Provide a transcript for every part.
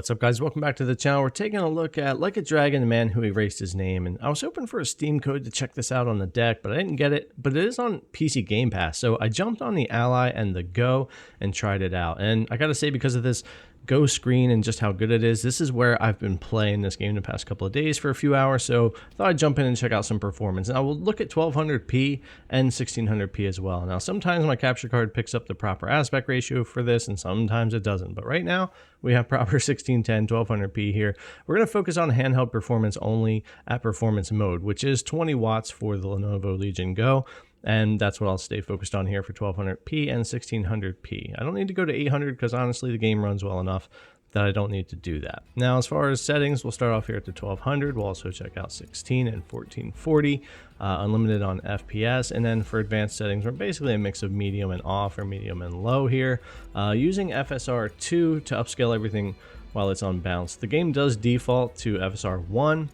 What's up, guys? Welcome back to the channel. We're taking a look at Like a Dragon, the man who erased his name. And I was hoping for a Steam code to check this out on the deck, but I didn't get it. But it is on PC Game Pass. So I jumped on the Ally and the Go and tried it out. And I gotta say, because of this Go screen and just how good it is, this is where I've been playing this game the past couple of days for a few hours. So I thought I'd jump in and check out some performance. And I will look at 1200p and 1600p as well. Now, sometimes my capture card picks up the proper aspect ratio for this, and sometimes it doesn't. But right now, we have proper 1610, 1200p here. We're going to focus on handheld performance only at performance mode, which is 20 watts for the Lenovo Legion Go. And that's what I'll stay focused on here for 1200p and 1600p. I don't need to go to 800 because honestly the game runs well enough that I don't need to do that. Now, as far as settings, we'll start off here at the 1200. We'll also check out 16 and 1440, unlimited on FPS. And then for advanced settings, we're basically a mix of medium and off or medium and low here. Using FSR 2 to upscale everything while it's on bounce. The game does default to FSR 1,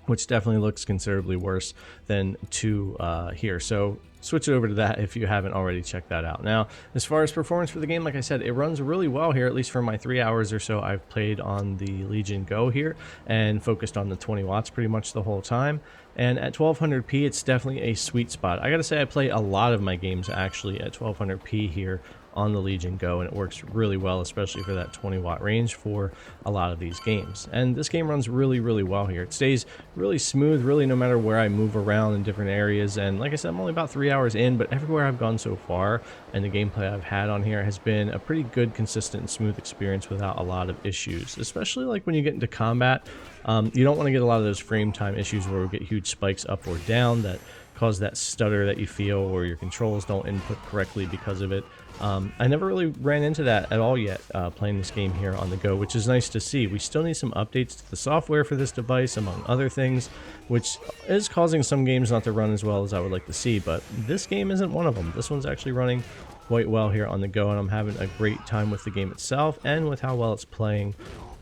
which definitely looks considerably worse than 2 here. So switch it over to that if you haven't already checked that out. Now, as far as performance for the game, like I said, it runs really well here, at least for my 3 hours or so I've played on the Legion Go here and focused on the 20 watts pretty much the whole time. And at 1200p, it's definitely a sweet spot. I gotta say, I play a lot of my games actually at 1200p here on the Legion Go, and it works really well, especially for that 20 watt range for a lot of these games. And this game runs really well here. It stays really smooth, really, no matter where I move around in different areas. And like I said, I'm only about 3 hours in, but everywhere I've gone so far and the gameplay I've had on here has been a pretty good, consistent, and smooth experience without a lot of issues, especially like when you get into combat. You don't want to get a lot of those frame time issues where we get huge spikes up or down that cause that stutter that you feel, or your controls don't input correctly because of it. I never really ran into that at all yet playing this game here on the Go, which is nice to see. We still need some updates to the software for this device, among other things, which is causing some games not to run as well as I would like to see, but this game isn't one of them. This one's actually running quite well here on the Go, and I'm having a great time with the game itself and with how well it's playing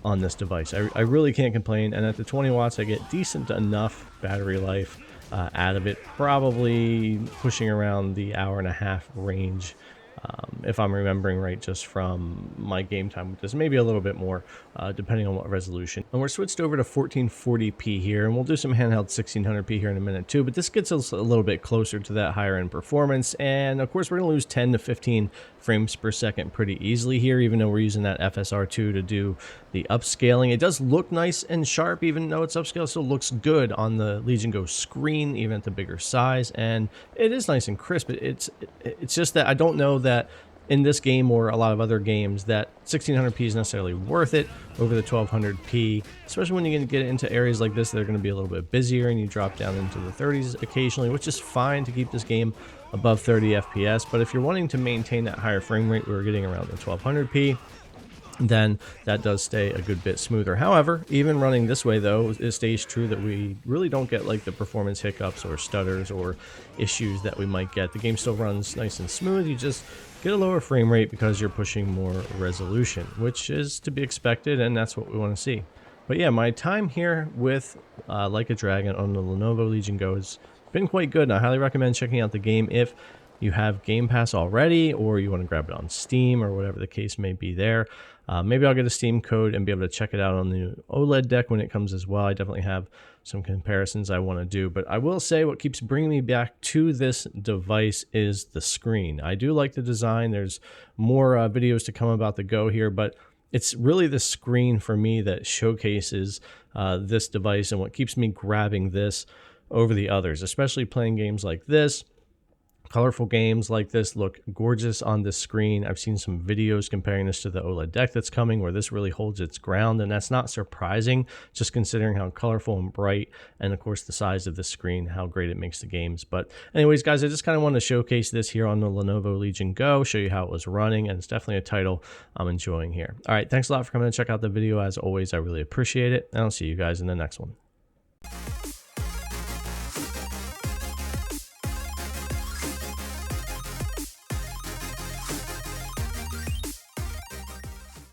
on this device. I really can't complain, and at the 20 watts I get decent enough battery life out of it, probably pushing around the hour-and-a-half range, if I'm remembering right, just from my game time with this, maybe a little bit more depending on what resolution. And we're switched over to 1440p here, and we'll do some handheld 1600p here in a minute too, but this gets us a little bit closer to that higher end performance. And of course, we're going to lose 10 to 15 frames per second pretty easily here, even though we're using that FSR 2 to do the upscaling. It does look nice and sharp, even though it's upscaled. Still looks good on the Legion Go screen, even at the bigger size, and it is nice and crisp. It's just that I don't know that in this game or a lot of other games that 1600p is necessarily worth it over the 1200p, especially when you're going to get into areas like this that are going to be a little bit busier and you drop down into the 30s occasionally, which is fine to keep this game above 30 FPS. But if you're wanting to maintain that higher frame rate we were getting around the 1200p, then that does stay a good bit smoother. However, even running this way though, it stays true that we really don't get like the performance hiccups or stutters or issues that we might get. The game still runs nice and smooth. You just get a lower frame rate because you're pushing more resolution, which is to be expected, and that's what we want to see. But yeah, my time here with Like a Dragon on the Lenovo Legion Go has been quite good, and I highly recommend checking out the game if you have Game Pass already, or you want to grab it on Steam, or whatever the case may be there. Maybe I'll get a Steam code and be able to check it out on the OLED deck when it comes as well. I definitely have some comparisons I want to do, but I will say what keeps bringing me back to this device is the screen. I do like the design. There's more videos to come about the Go here, but it's really the screen for me that showcases this device and what keeps me grabbing this over the others, especially playing games like this. Colorful games like this look gorgeous on this screen. I've seen some videos comparing this to the OLED deck that's coming, where this really holds its ground, and that's not surprising, just considering how colorful and bright, and of course the size of the screen, how great it makes the games. But anyways, guys, I just kind of wanted to showcase this here on the Lenovo Legion Go, show you how it was running, and it's definitely a title I'm enjoying here. All right, thanks a lot for coming to check out the video. As always, I really appreciate it, and I'll see you guys in the next one.